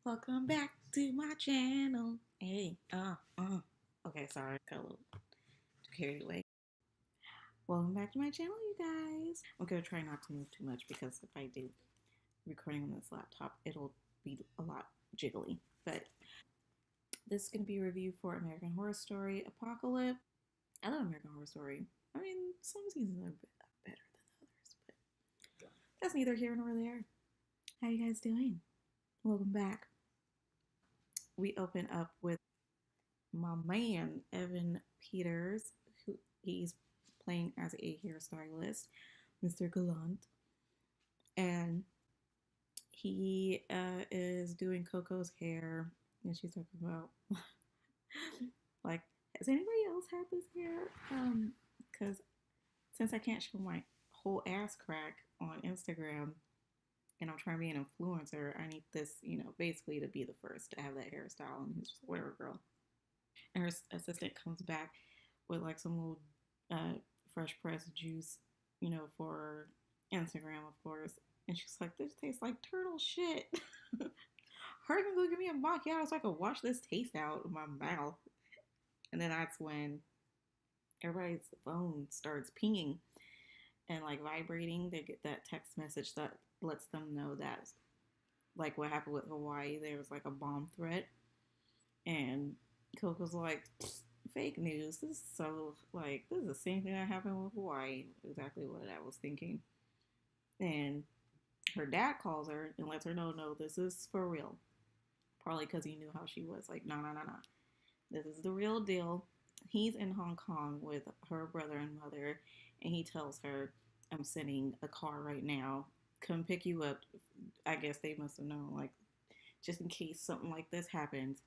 Welcome back to my channel. Hey, Okay, sorry, got a little carried away. Welcome back to my channel, you guys. I'm gonna try not to move too much because if I do recording on this laptop, it'll be a lot jiggly. But this is gonna be a review for American Horror Story Apocalypse. I love American Horror Story. I mean, some seasons are better than others, but that's neither here nor there. How you guys doing? Welcome back. We open up with my man Evan Peters, who he's playing as a hairstylist, Mr. Gallant, and he is doing Coco's hair, and she's talking about like, has anybody else had this hair? Because since I can't show my whole ass crack on Instagram, and I'm trying to be an influencer, I need this, basically to be the first to have that hairstyle. And he's just whatever, girl. And her assistant comes back with like some little fresh pressed juice, for Instagram, of course. And she's like, "This tastes like turtle shit." Hurry and go give me a macchiato so I can wash this taste out of my mouth. And then that's when everybody's phone starts pinging and like vibrating. They get that text message that lets them know that, like what happened with Hawaii, there was like a bomb threat. And Coco's like, fake news. This is so, like, this is the same thing that happened with Hawaii. Exactly what I was thinking. And her dad calls her and lets her know, no, this is for real. Probably because he knew how she was. Like, no, no, no, no. This is the real deal. He's in Hong Kong with her brother and mother, and he tells her, I'm sending a car right now. Come pick you up. I guess they must have known, like, just in case something like this happens,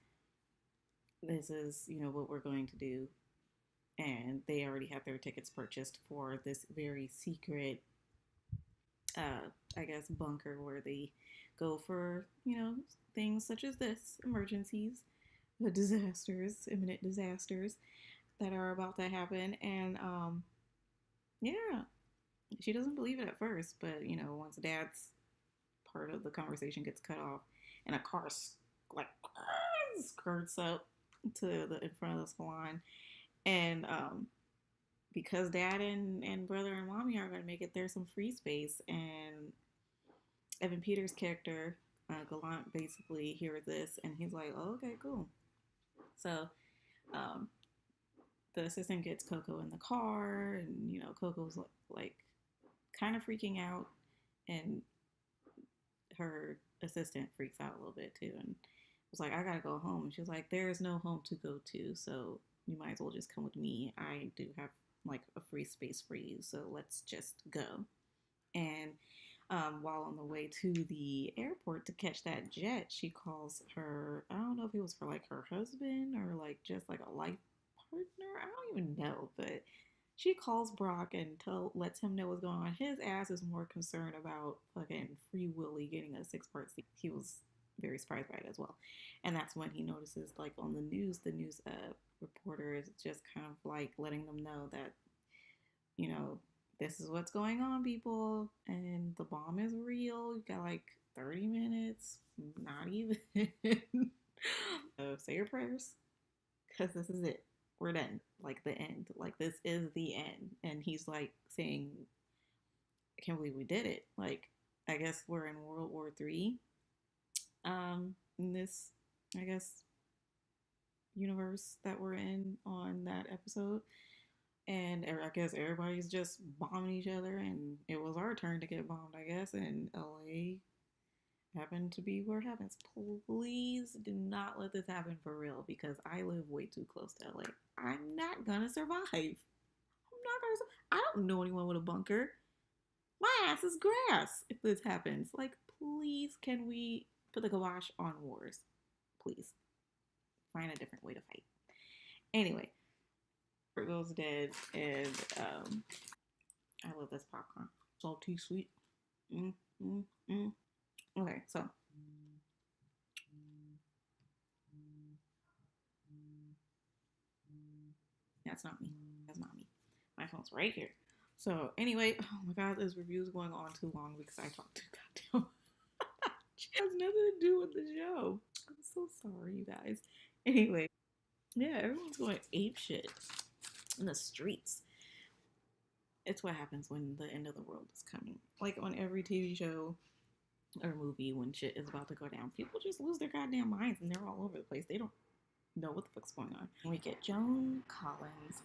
this is, what we're going to do. And they already have their tickets purchased for this very secret, I guess, bunker where they go for, things such as this, emergencies, the disasters, imminent disasters that are about to happen. And yeah, she doesn't believe it at first, but once dad's part of the conversation gets cut off and a car like skirts up to the in front of the salon, and because dad and brother and mommy are going to make it, there's some free space. And Evan Peters' character, Gallant, basically hears this and he's like, oh, okay, cool. So um, the assistant gets Coco in the car, and Coco's like kind of freaking out, and her assistant freaks out a little bit too, and was like, I gotta go home. And she was like, there is no home to go to, so you might as well just come with me. I do have like a free space for you, so let's just go. And while on the way to the airport to catch that jet, she calls her, I don't know if it was for like her husband or like just like a life partner. I don't even know, but she calls Brock and lets him know what's going on. His ass is more concerned about fucking Free Willy getting a six-part season. He was very surprised by it as well. And that's when he notices, like on the news reporter is just kind of like letting them know that, you know, this is what's going on, people, and the bomb is real. You got like 30 minutes, not even. So say your prayers, because this is it. We're done. Like the end. Like this is the end. And he's like saying, I can't believe we did it. Like, I guess we're in World War III. In this, I guess, universe that we're in on that episode. And I guess everybody's just bombing each other, and it was our turn to get bombed, I guess. And LA happened to be where it happens. Please do not let this happen for real, because I live way too close to LA. I'm not gonna survive. I don't know anyone with a bunker. My ass is grass if this happens. Like, please, can we put the kibosh on wars? Please. Find a different way to fight. Anyway, Virgo's dead, and I love this popcorn. Salty, sweet. Mm, mm, mm. Okay, so that's not me. That's not me. My phone's right here. So anyway, oh my god, this review is going on too long because I talked too goddamn much. nothing to do with the show. I'm so sorry, you guys. Anyway, yeah, everyone's going ape shit in the streets. It's what happens when the end of the world is coming. Like on every TV show or movie, when shit is about to go down, people just lose their goddamn minds and they're all over the place. They don't know what the fuck's going on. We get Joan Collins.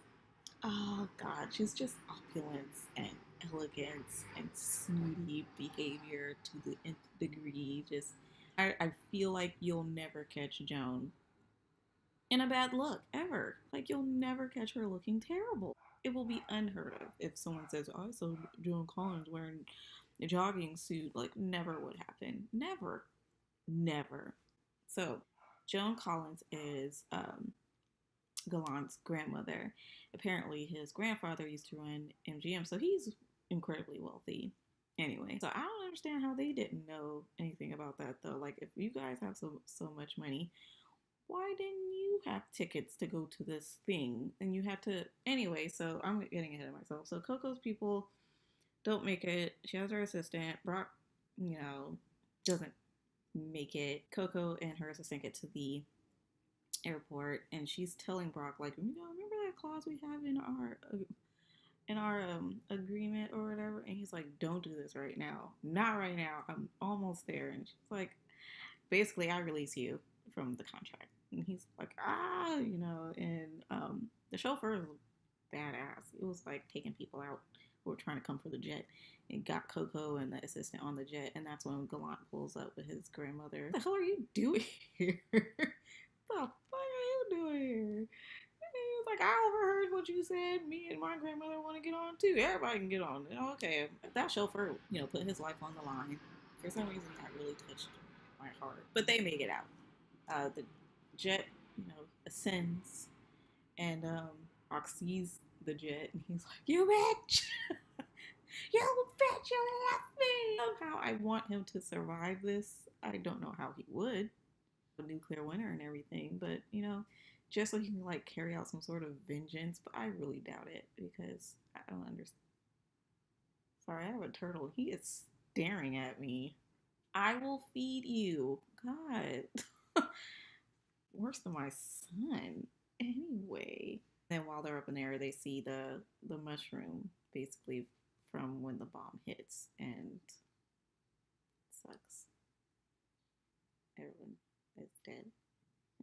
Oh god, she's just opulence and elegance and snooty behavior to the nth degree. Just I feel like you'll never catch Joan in a bad look ever. Like you'll never catch her looking terrible. It will be unheard of if someone says, "Oh, I saw Joan Collins wearing a jogging suit." Like never would happen. Never, never. So Joan Collins is Gallant's grandmother. Apparently, his grandfather used to run MGM, so he's incredibly wealthy. Anyway, so I don't understand how they didn't know anything about that though. Like, if you guys have so much money, why didn't you have tickets to go to this thing? And you had to anyway. So I'm getting ahead of myself. So Coco's people don't make it. She has her assistant. Brock, doesn't make it. Coco and her assistant get to the airport, and she's telling Brock like, remember that clause we have in our agreement or whatever, and he's like, don't do this right now, not right now, I'm almost there. And she's like, basically, I release you from the contract. And he's like, and the chauffeur is badass. It was like taking people out who were trying to come for the jet. It got Coco and the assistant on the jet, and that's when Gallant pulls up with his grandmother. What the hell are you doing here? The fuck are you doing here? And he was like, I overheard what you said. Me and my grandmother want to get on too. Everybody can get on. Okay, that chauffeur, put his life on the line. For some reason, that really touched my heart. But they make it out. The jet, ascends, and Brock sees the jet, and he's like, "You bitch! You bitch! You left me!" Somehow, I want him to survive this. I don't know how he would. A nuclear winter and everything, but just so he can like carry out some sort of vengeance. But I really doubt it because I don't understand. Sorry, I have a turtle. He is staring at me. I will feed you. God. Worse than my son. Anyway. Then while they're up in the air, they see the mushroom basically from when the bomb hits, and it sucks. Everyone is dead.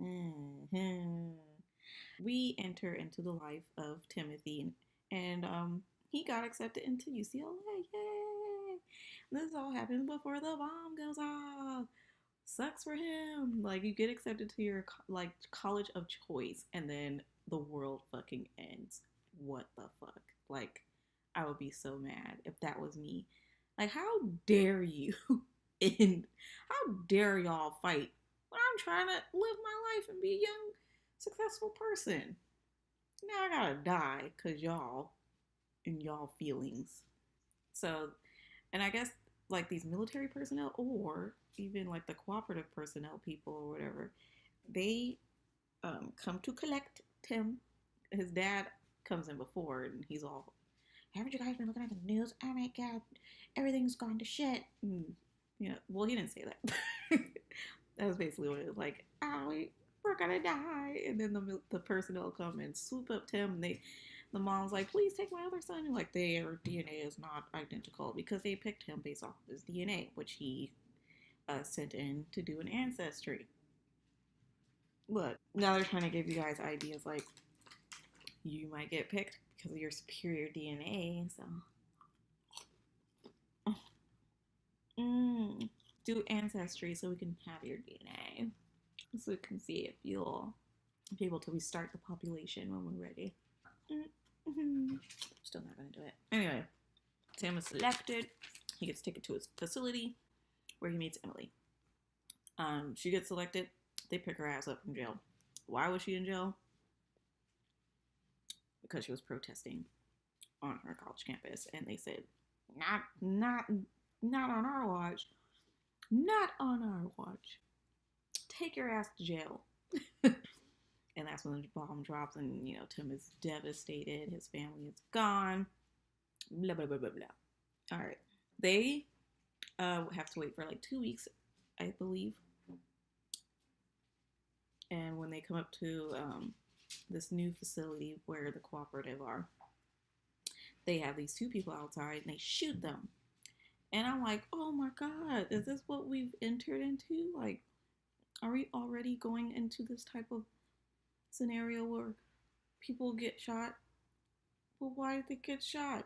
Mm-hmm. We enter into the life of Timothy, and he got accepted into UCLA. Yay! This all happened before the bomb goes off. Sucks for him. Like, you get accepted to your college of choice, and then the world fucking ends. What the fuck? Like, I would be so mad if that was me. Like, how dare you? How dare y'all fight when I'm trying to live my life and be a young, successful person? Now I gotta die because y'all and y'all feelings. So, and I guess like these military personnel or even like the cooperative personnel people or whatever, they come to collect Tim. His dad comes in before, and he's all, haven't you guys been looking at the news? Oh my god, everything's gone to shit. And, well, he didn't say that. That was basically what it was like. We're gonna die. And then the personnel come and swoop up Tim. And the mom's like, please take my other son. And like, their DNA is not identical because they picked him based off of his DNA, which he sent in to do an ancestry. Look, now they're trying to give you guys ideas like you might get picked because of your superior DNA. So, do ancestry so we can have your DNA, so we can see if you'll be able to restart the population when we're ready. Still not gonna do it. Anyway, Sam is selected. He gets taken to his facility where he meets Emily. She gets selected. They pick her ass up from jail. Why was she in jail? Because she was protesting on her college campus, and they said, not on our watch. Not on our watch. Take your ass to jail. And that's when the bomb drops, and Tim is devastated. His family is gone. Blah blah blah blah blah. All right, they have to wait for like 2 weeks I believe. And when they come up to this new facility where the cooperative are, they have these two people outside and they shoot them. And I'm like, oh my God, is this what we've entered into? Like, are we already going into this type of scenario where people get shot? Well, why did they get shot?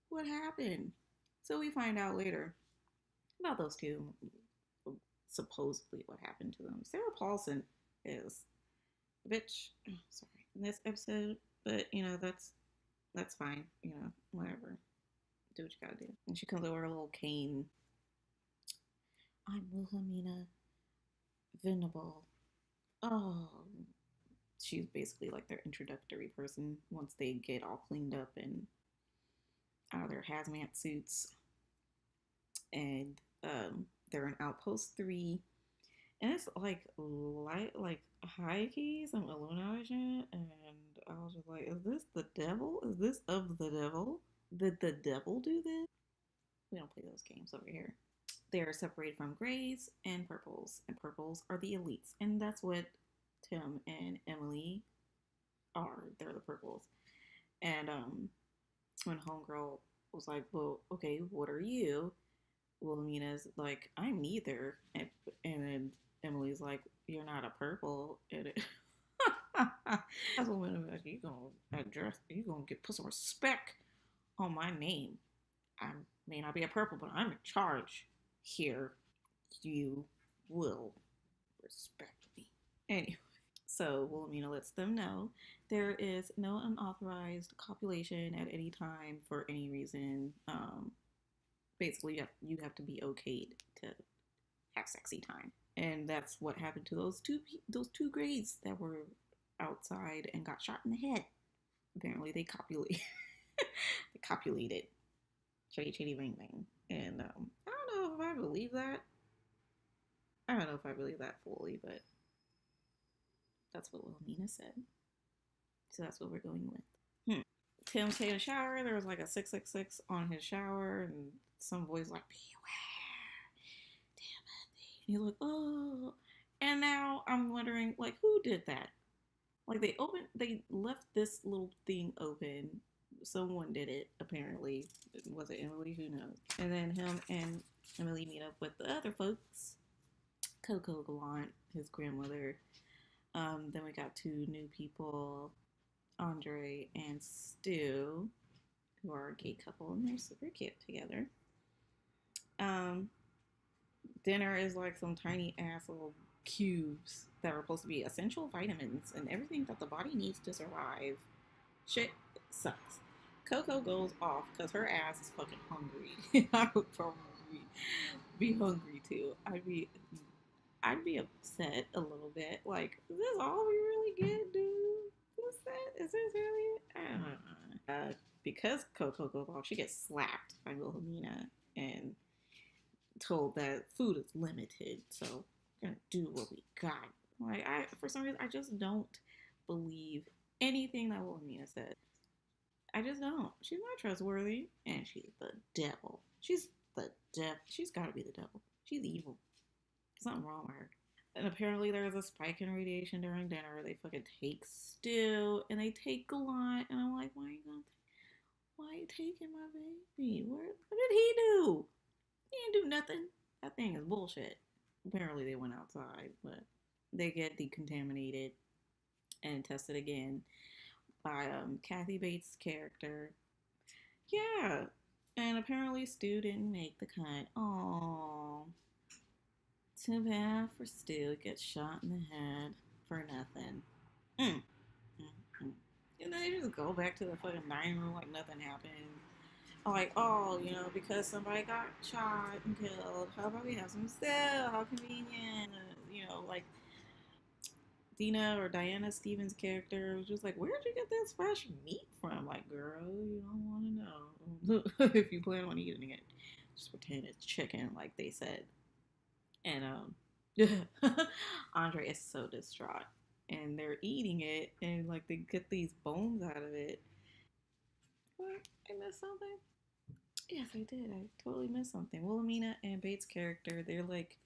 What happened? So we find out later about those two, supposedly what happened to them. Sarah Paulson is a bitch. Oh, sorry, in this episode, but that's fine. Whatever. Do what you gotta do. And she comes over a little cane. I'm Wilhelmina Venable. Oh, she's basically like their introductory person once they get all cleaned up and out of their hazmat suits. And they're in Outpost 3. And it's like light, like high key, some Illumination. And I was just like, is this the devil? Is this of the devil? Did the devil do this? We don't play those games over here. They're separated from grays and purples. And purples are the elites. And that's what Tim and Emily are. They're the purples. And when Homegirl was like, well, okay, what are you? Wilhelmina's like, I'm neither. And then Emily's like, you're not a purple. And that's when you gonna address, you gonna put some respect on my name. I may not be a purple, but I'm in charge here. You will respect me. Anyway, so Wilhelmina lets them know there is no unauthorized copulation at any time for any reason. Basically, you have to be okayed to have sexy time, and that's what happened to those two grays that were outside and got shot in the head. Apparently, they copulated. They copulated. Chitty chitty bang bang. And I don't know if I believe that. I don't know if I believe that fully, but that's what Wilhelmina said. So that's what we're going with. Tim's taking a shower. There was like a 666 on his shower, and some voice like, beware, Timothy. And he's like, oh. And now I'm wondering, like, who did that? Like, they left this little thing open. Someone did it, apparently. Was it Emily? Who knows? And then him and Emily meet up with the other folks. Coco Gallant, his grandmother. Then we got two new people, Andre and Stu, who are a gay couple, and they're super cute together. Um, Dinner is like some tiny ass little cubes that are supposed to be essential vitamins and everything that the body needs to survive. Shit sucks. Coco goes off because her ass is fucking hungry. I would probably be hungry too. I'd be upset a little bit. Like, is this all we really get, dude? What's that? Is this really it? I don't know. Because Coco goes off, she gets slapped by Wilhelmina and told that food is limited, so we're gonna do what we got. Like, for some reason, I just don't believe anything that Wilhelmina said. I just don't. She's not trustworthy, and she's the devil. She's the devil. She's got to be the devil. She's evil. Something wrong with her. And apparently there was a spike in radiation during dinner. They fucking take Stu and they take Gallant, and I'm like, why are you taking my baby? What did he do? He didn't do nothing. That thing is bullshit. Apparently they went outside, but they get decontaminated and tested again by Kathy Bates' character. Yeah, and apparently Stu didn't make the cut. Oh, too bad for Stu. Gets shot in the head for nothing. Mm. Mm-hmm. And then they just go back to the fucking dining room like nothing happened. Like, oh, because somebody got shot and killed, how about we have some still? How convenient. Like Dina or Diana Stevens' character was just like, where'd you get this fresh meat from? Like, girl, you don't want to know. If you plan on eating it, just pretend it's chicken, like they said. And Andre is so distraught. And they're eating it, and like they get these bones out of it. What? I missed something? Yes, I did. I totally missed something. Wilhelmina and Bates' character, they're like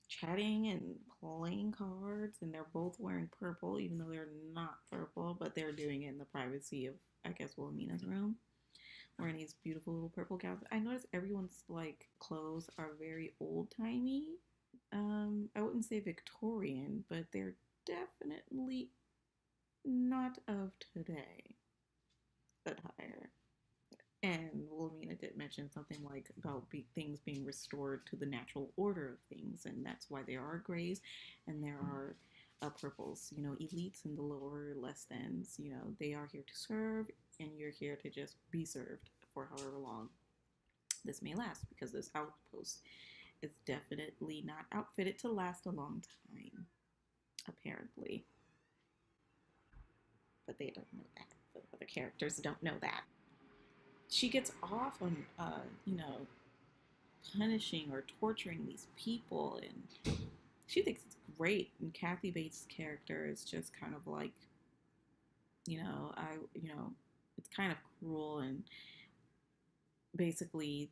chatting and playing cards, and they're both wearing purple, even though they're not purple, but they're doing it in the privacy of, I guess, Wilhelmina's room, wearing these beautiful little purple gowns. I noticed everyone's like clothes are very old timey. I wouldn't say Victorian, but they're definitely not of today attire. And Wilhelmina did mention something like about things being restored to the natural order of things, and that's why there are grays and there are purples. You know, elites and the lower less thans. You know, they are here to serve, and you're here to just be served for however long this may last, because this outpost is definitely not outfitted to last a long time, apparently. But they don't know that. The other characters don't know that. She gets off on, punishing or torturing these people, and she thinks it's great. And Kathy Bates' character is just kind of like, it's kind of cruel and basically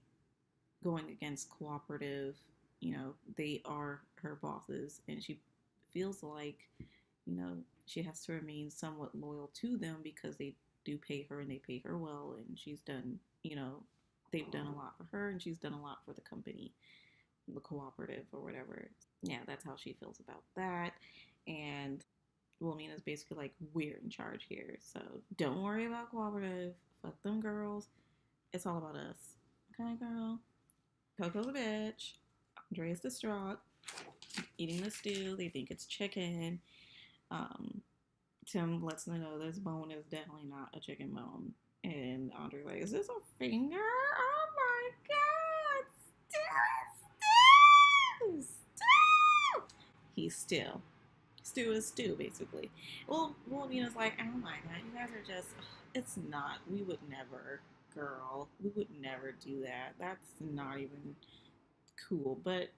going against cooperative. They are her bosses, and she feels like, she has to remain somewhat loyal to them because they do pay her and they pay her well, and she's done, they've done a lot for her, and she's done a lot for the company, the cooperative or whatever. Yeah, that's how she feels about that. And Wilhelmina's basically like, we're in charge here, so don't worry about cooperative. Fuck them girls. It's all about us. Okay, girl. Coco's a bitch. Andrea's distraught, eating the stew. They think it's chicken. Um, Tim lets them know this bone is definitely not a chicken bone. And Andre's like, is this a finger? Oh my god! Still, still. He's still. Stew is stew, basically. Well, Nina's like, oh my god, you guys are just, it's not, we would never, girl, we would never do that. That's not even cool. But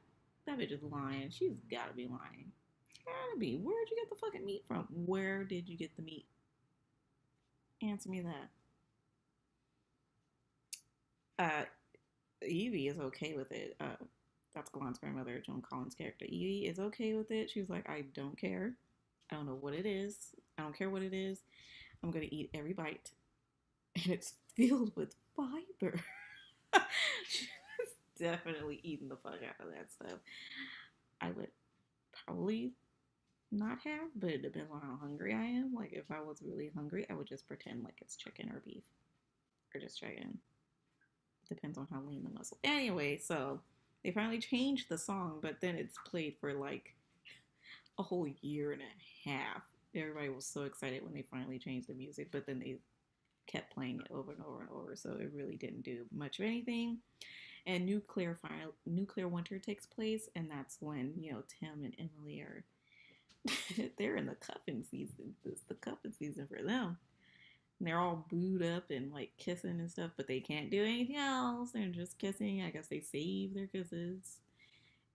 that bitch is lying. She's gotta be lying. Gotta be. Where'd you get the fucking meat from? Where did you get the meat? Answer me that. Uh, Evie is okay with it. That's Glenn's grandmother, Joan Collins' character. Evie is okay with it. She's like, I don't care. I don't know what it is. I don't care what it is. I'm gonna eat every bite, and it's filled with fiber. She's definitely eating the fuck out of that stuff. I would probably not have, but it depends on how hungry I am. Like, if I was really hungry, I would just pretend like it's chicken or beef or just chicken. Depends on how lean the muscle. Anyway, so they finally changed the song, but then it's played for like a whole year and a half. Everybody was so excited when they finally changed the music, but then they kept playing it over and over and over, so it really didn't do much of anything. And nuclear winter takes place, and that's when Tim and Emily are they're in the cuffing season. It's the cuffing season for them. And they're all booed up and like kissing and stuff, but they can't do anything else. They're just kissing. I guess they save their kisses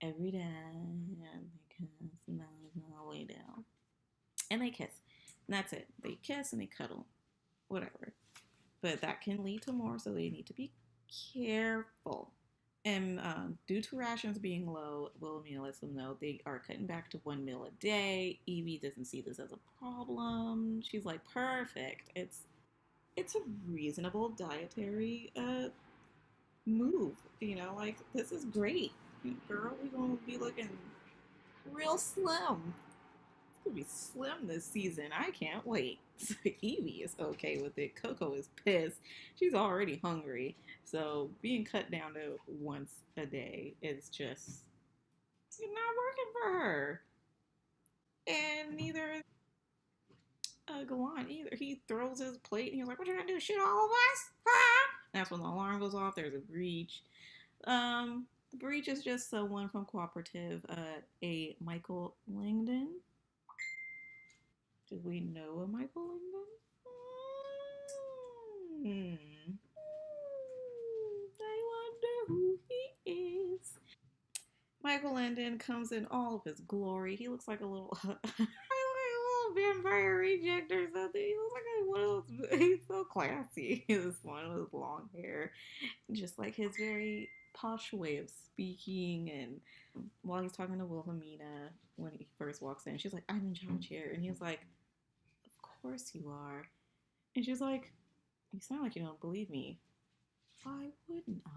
every day, and they kiss, and then they go way down, and they kiss, and that's it. They kiss and they cuddle, whatever. But that can lead to more, so they need to be careful. And due to rations being low, Wilhelmina lets them know they are cutting back to 1 meal a day. Evie doesn't see this as a problem. She's like, perfect. It's a reasonable dietary move. Like, this is great. Girl, we're gonna be looking real slim. It's gonna be slim this season. I can't wait. Evie is okay with it. Coco is pissed. She's already hungry. So being cut down to once a day is just not working for her. And neither is Galan either. He throws his plate and he's like, what you gonna do? Shoot all of us? Ah! That's when the alarm goes off. There's a breach. The breach is just someone from Cooperative, a Michael Langdon. Do we know a Michael Langdon? I wonder who he is. Michael Landon comes in all of his glory. He looks like a little, vampire reject or something. He looks like one of those. He's so classy. This one with long hair, just like his very posh way of speaking. And while he's talking to Wilhelmina, when he first walks in, she's like, I'm in charge here. And he's like, of course you are. And she's like, you sound like you don't believe me. Why wouldn't I?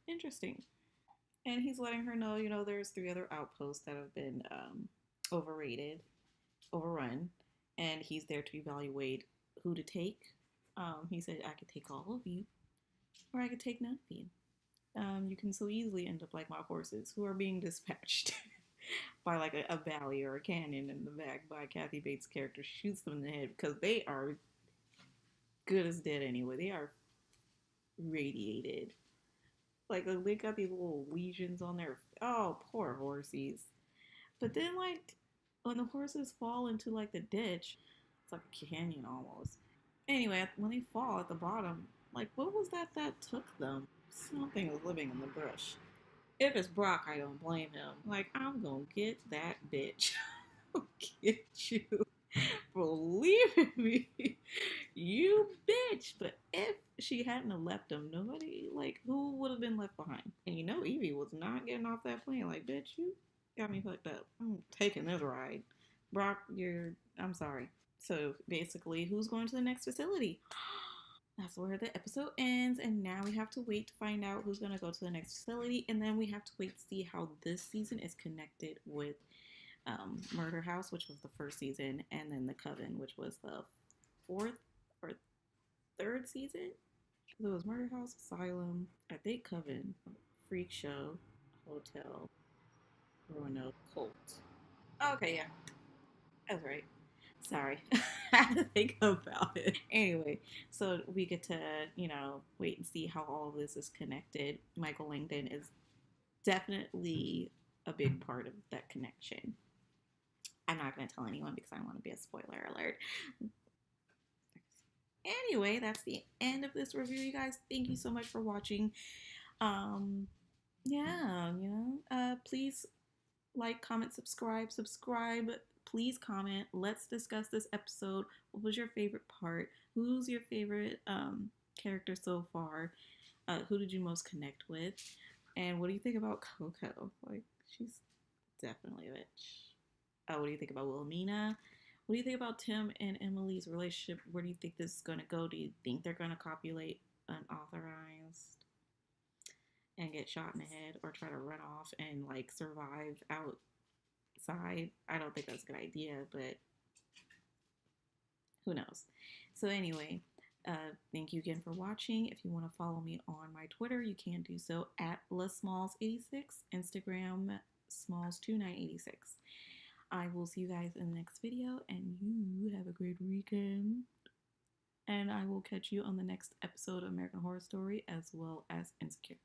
Interesting. And he's letting her know, there's 3 other outposts that have been overrated, overrun, and he's there to evaluate who to take. He said, I could take all of you, or I could take none of you. You can so easily end up like my horses, who are being dispatched by like a valley or a cannon in the back by Kathy Bates' character. Shoots them in the head because they are good as dead anyway. They are radiated. Like they got these little lesions on their. Oh, poor horsies. But then like when the horses fall into like the ditch, it's like a canyon almost. Anyway, when they fall at the bottom, like what was that took them? Something was living in the brush. If it's Brock, I don't blame him. Like, I'm gonna get that bitch. I'll get you for leaving me. You bitch. But if she hadn't have left him, nobody, like, who would have been left behind? And Evie was not getting off that plane. Like, bitch, you got me fucked up. I'm taking this ride. Brock, I'm sorry. So basically, who's going to the next facility? That's where the episode ends, and now we have to wait to find out who's going to go to the next facility, and then we have to wait to see how this season is connected with Murder House, which was the first season, and then The Coven, which was the fourth or third season. So it was Murder House, Asylum, I think Coven, Freak Show, Hotel, Roanoke, Cult. Okay, yeah, that's right. Sorry. I had to think about it. Anyway, so we get to, wait and see how all of this is connected. Michael Langdon is definitely a big part of that connection. I'm not going to tell anyone because I don't want to be a spoiler alert. Anyway, that's the end of this review, you guys. Thank you so much for watching. Yeah, please like, comment, subscribe. Please comment. Let's discuss this episode. What was your favorite part? Who's your favorite character so far? Who did you most connect with? And what do you think about Coco? Like, she's definitely a bitch. What do you think about Wilhelmina? What do you think about Tim and Emily's relationship? Where do you think this is going to go? Do you think they're going to copulate unauthorized and get shot in the head, or try to run off and like survive outside? I don't think that's a good idea, but who knows? So anyway, thank you again for watching. If you want to follow me on my Twitter, you can do so at LaSmalls86, Instagram Smalls2986. I will see you guys in the next video, and you have a great weekend. And I will catch you on the next episode of American Horror Story, as well as Insecure.